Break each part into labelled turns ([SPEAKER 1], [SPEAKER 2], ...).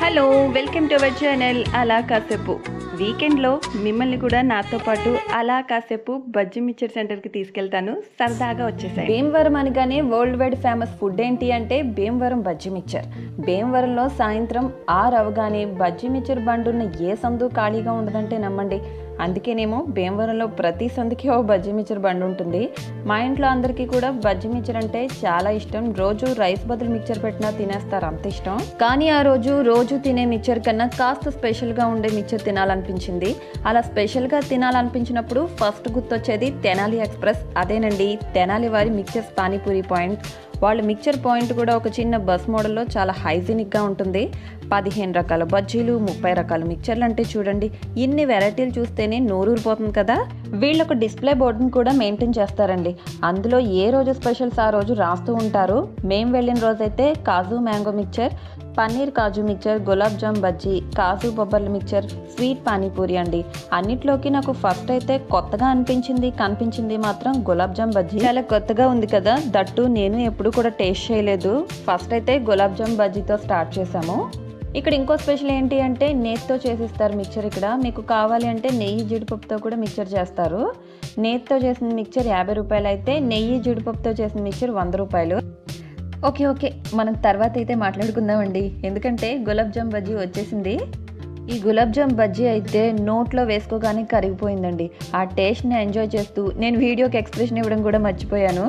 [SPEAKER 1] Hello welcome to our channel అలా కాసేపు. వీకెండ్లో మిమ్మల్ని కూడా నాతో పాటు అలా కాసేపు బజ్జీ మిక్చర్ సెంటర్కి తీసుకెళ్తాను. సరదాగా వచ్చేసాయి. భీమవరం అనగానే వరల్డ్ వైడ్ ఫేమస్ ఫుడ్ ఏంటి అంటే భీమవరం బజ్జీ మిక్చర్. భీమవరంలో సాయంత్రం 6 అవగానే బజ్జీ మిక్చర్ బండున్న ఏ సందు ఖాళీగా ఉండదంటే నమ్మండి. అందుకేనేమో భీమవరంలో ప్రతి సందుకి ఓ బజ్జీ మిక్చర్ బండి ఉంటుంది. మా ఇంట్లో అందరికీ కూడా బజ్జీ మిక్చర్ అంటే చాలా ఇష్టం. రోజు రైస్ బదులు మిక్చర్ పెట్టినా తినేస్తారు, అంత ఇష్టం. కానీ ఆ రోజు తినే మిక్చర్ కన్నా కాస్త స్పెషల్గా ఉండే మిక్చర్ తినాలనిపించింది. అలా స్పెషల్గా తినాలనిపించినప్పుడు ఫస్ట్ గుర్తొచ్చేది తెనాలి ఎక్స్ప్రెస్. అదేనండి తెనాలి వారి మిక్చర్స్ పానీపూరి పాయింట్. వాళ్ళ మిక్చర్ పాయింట్ కూడా ఒక చిన్న బస్ మోడల్లో చాలా హైజీనిక్గా ఉంటుంది. 15 రకాల బజ్జీలు, 30 రకాల మిక్చర్లు అంటే చూడండి, ఇన్ని వెరైటీలు చూస్తేనే నోరూరిపోతుంది కదా. వీళ్ళు ఒక డిస్ప్లే బోర్డుని కూడా మెయింటైన్ చేస్తారండి. అందులో ఏ రోజు స్పెషల్స్ ఆ రోజు రాస్తూ ఉంటారు. మేము వెళ్ళిన రోజైతే కాజు మ్యాంగో మిక్చర్, పన్నీర్ కాజు మిక్చర్, గులాబ్ జామ్ బజ్జీ, కాజు బొబ్బర్ల మిక్చర్, స్వీట్ పానీపూరి అండి. అన్నిట్లోకి నాకు ఫస్ట్ అయితే కొత్తగా కనిపించింది మాత్రం గులాబ్ జామ్ బజ్జీ. చాలా కొత్తగా ఉంది కదా, దట్టు నేను ఎప్పుడు కూడా టేస్ట్ చేయలేదు. ఫస్ట్ అయితే గులాబ్ జామ్ బజ్జీతో స్టార్ట్ చేసాము. ఇక్కడ ఇంకో స్పెషల్ ఏంటి అంటే నేతితో చేసిస్తారు మిక్చర్. ఇక్కడ మీకు కావాలి అంటే నెయ్యి జీడిపప్పుతో కూడా మిక్చర్ చేస్తారు. నేతితో చేసిన మిక్చర్ 50 రూపాయలు అయితే నెయ్యి జీడిపప్పుతో చేసిన మిక్చర్ 100 రూపాయలు. ఓకే మనం తర్వాత అయితే మాట్లాడుకుందామండి, ఎందుకంటే గులాబ్ జామ్ బజ్జీ వచ్చేసింది. ఈ గులాబ్ జామ్ బజ్జీ అయితే నోట్లో వేసుకోగానే కరిగిపోయిందండి. ఆ టేస్ట్ని ఎంజాయ్ చేస్తూ నేను వీడియోకి ఎక్స్ప్రెషన్ ఇవ్వడం కూడా మర్చిపోయాను.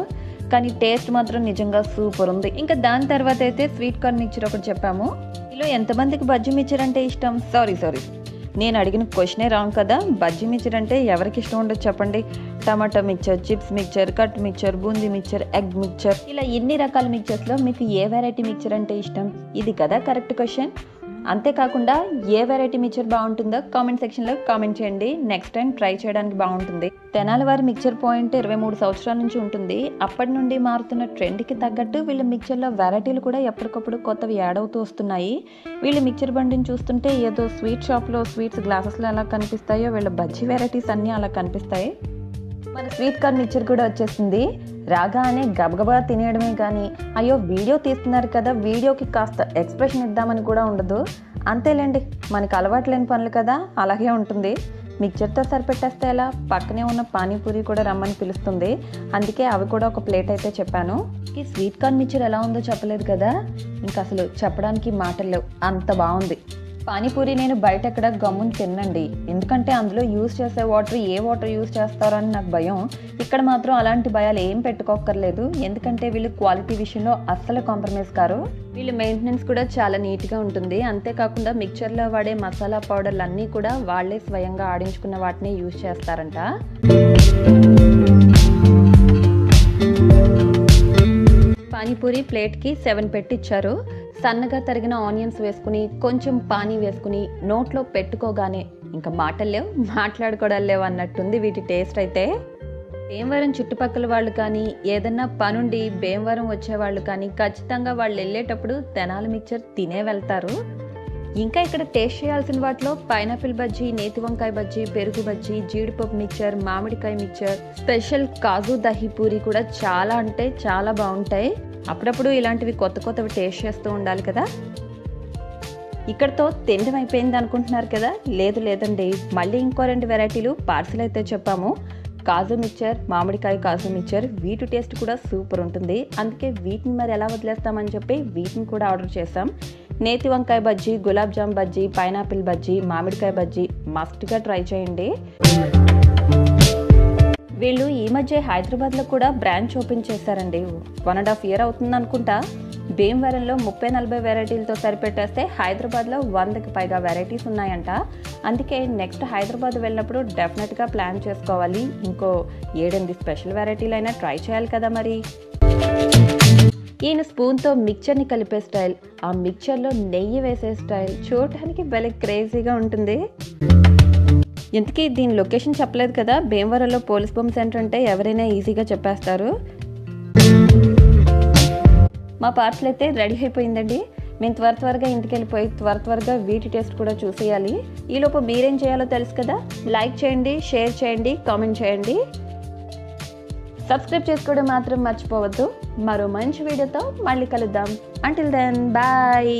[SPEAKER 1] కానీ టేస్ట్ మాత్రం నిజంగా సూపర్ ఉంది. ఇంకా దాని తర్వాత అయితే స్వీట్ కార్న్ మిక్చర్ ఒకటి చెప్పాము. ఇలా ఎంతమందికి బజ్జీ మిక్చర్ అంటే ఇష్టం? సారీ నేను అడిగిన క్వశ్చనే రాంగ్ కదా. బజ్జీ మిక్చర్ అంటే ఎవరికి ఇష్టం ఉండదు చెప్పండి. టమాటా mixture, chips mixture, cut mixture, boondi mixture, egg mixture, ఇలా ఇన్ని రకాల మిక్చర్స్లో మీకు ఏ వెరైటీ మిక్చర్ అంటే ఇష్టం? ఇది కదా కరెక్ట్ క్వశ్చన్. అంతేకాకుండా ఏ వెరైటీ మిక్చర్ బాగుంటుందో కామెంట్ సెక్షన్లో కామెంట్ చేయండి. నెక్స్ట్ టైం ట్రై చేయడానికి బాగుంటుంది. తెనాలి వారి మిక్చర్ పాయింట్ 23 సంవత్సరాల నుంచి ఉంటుంది. అప్పటి నుండి మారుతున్న ట్రెండ్కి తగ్గట్టు వీళ్ళ మిక్చర్లో వెరైటీలు కూడా ఎప్పటికప్పుడు కొత్తవి యాడ్ అవుతూ వస్తున్నాయి. వీళ్ళ మిక్చర్ బండిని చూస్తుంటే ఏదో స్వీట్ షాప్లో స్వీట్స్ గ్లాసెస్లో ఎలా కనిపిస్తాయో వీళ్ళ బజ్జీ వెరైటీస్ అన్నీ అలా కనిపిస్తాయి. మన స్వీట్ కార్న్ మిక్చర్ కూడా వచ్చేసింది. రాగానే గబగబా తినేయడమే కానీ అయ్యో వీడియో తీస్తున్నారు కదా, వీడియోకి కాస్త ఎక్స్ప్రెషన్ ఇద్దామని కూడా ఉండదు. అంతేలేండి, మనకి అలవాటు లేని పనులు కదా, అలాగే ఉంటుంది. మిక్చర్తో సరిపెట్టేస్తే ఎలా, పక్కనే ఉన్న పానీపూరి కూడా రమ్మని పిలుస్తుంది. అందుకే అవి కూడా ఒక ప్లేట్ అయితే చెప్పాను. ఈ స్వీట్ కార్న్ మిక్చర్ ఎలా ఉందో చెప్పలేదు కదా, ఇంకా అసలు చెప్పడానికి మాటలు లేవు, అంత బాగుంది. పానీపూరి నేను బయట ఎక్కడ గమ్ముని తినండి, ఎందుకంటే అందులో యూజ్ చేసే వాటర్ ఏ వాటర్ యూజ్ చేస్తారో అని నాకు భయం. ఇక్కడ మాత్రం అలాంటి భయాలు ఏం పెట్టుకోక్కర్లేదు, ఎందుకంటే వీళ్ళు క్వాలిటీ విషయంలో అస్సలు కాంప్రమైజ్ కారు. వీళ్ళు మెయింటెనెన్స్ కూడా చాలా నీట్గా ఉంటుంది. అంతేకాకుండా మిక్చర్లో వాడే మసాలా పౌడర్లు అన్నీ కూడా వాళ్ళే స్వయంగా ఆడించుకున్న వాటిని యూజ్ చేస్తారంట. పానీపూరి ప్లేట్కి 7 పెట్టిచ్చారు. సన్నగా తరిగిన ఆనియన్స్ వేసుకుని కొంచెం పానీ వేసుకుని నోట్లో పెట్టుకోగానే ఇంకా మాట్లాడుకోవడాలు లేవు అన్నట్టుంది వీటి టేస్ట్ అయితే. భీమవరం చుట్టుపక్కల వాళ్ళు కానీ ఏదన్నా పనుండి భీమవరం వచ్చేవాళ్ళు కానీ ఖచ్చితంగా వాళ్ళు వెళ్ళేటప్పుడు తెనాలి మిక్చర్ తినే వెళ్తారు. ఇంకా ఇక్కడ టేస్ట్ చేయాల్సిన వాటిలో పైనాపిల్ బజ్జీ, నేతి వంకాయ బజ్జీ, పెరుగు బజ్జీ, జీడిపప్పు మిక్చర్, మామిడికాయ మిక్చర్, స్పెషల్ కాజు దహీ పూరి కూడా చాలా అంటే చాలా బాగుంటాయి. అప్పుడప్పుడు ఇలాంటివి కొత్తవి టేస్ట్ చేస్తూ ఉండాలి కదా. ఇక్కడతో తినడం అయిపోయింది అనుకుంటున్నారు కదా, లేదండి, మళ్ళీ ఇంకో 2 వెరైటీలు పార్సిల్ అయితే చెప్పాము. కాజు మిక్చర్, మామిడికాయ కాజు మిక్చర్, వీటి టేస్ట్ కూడా సూపర్ ఉంటుంది. అందుకే వీటిని మరి ఎలా వదిలేస్తామని చెప్పి వీటిని కూడా ఆర్డర్ చేసాం. నేతి వంకాయ బజ్జీ, గులాబ్ జామ్ బజ్జీ, పైనాపిల్ బజ్జీ, మామిడికాయ బజ్జీ మస్ట్గా ట్రై చేయండి. వీళ్ళు ఈ మధ్య హైదరాబాద్లో కూడా బ్రాంచ్ ఓపెన్ చేశారండి. 1.5 year అవుతుంది అనుకుంటా. భీమవరంలో 30-40 వెరైటీలతో సరిపెట్టేస్తే హైదరాబాద్లో 100కి పైగా వెరైటీస్ ఉన్నాయంట. అందుకే నెక్స్ట్ హైదరాబాద్ వెళ్ళినప్పుడు డెఫినెట్గా ప్లాన్ చేసుకోవాలి. ఇంకో 7-8 స్పెషల్ వెరైటీలు అయినా ట్రై చేయాలి కదా మరి. ఈయన స్పూన్తో మిక్చర్ని కలిపే స్టైల్, ఆ మిక్చర్లో నెయ్యి వేసే స్టైల్ చూడటానికి భలే క్రేజీగా ఉంటుంది. ఇంతకీ దీని లొకేషన్ చెప్పలేదు కదా. భీమవరంలో పోలీస్ బొమ్మ సెంటర్ అంటే ఎవరైనా ఈజీగా చెప్పేస్తారు. మా పార్సల్ అయితే రెడీ అయిపోయిందండి. మేము త్వరగా ఇంటికి వెళ్ళిపోయి త్వరగా వీటి టేస్ట్ కూడా చూసేయాలి. ఈలోపు మీరేం చేయాలో తెలుసు కదా, లైక్ చేయండి, షేర్ చేయండి, కామెంట్ చేయండి, సబ్స్క్రైబ్ చేసుకోవడం మాత్రం మర్చిపోవద్దు. మరో మంచి వీడియోతో మళ్ళీ కలుద్దాం. Until then bye.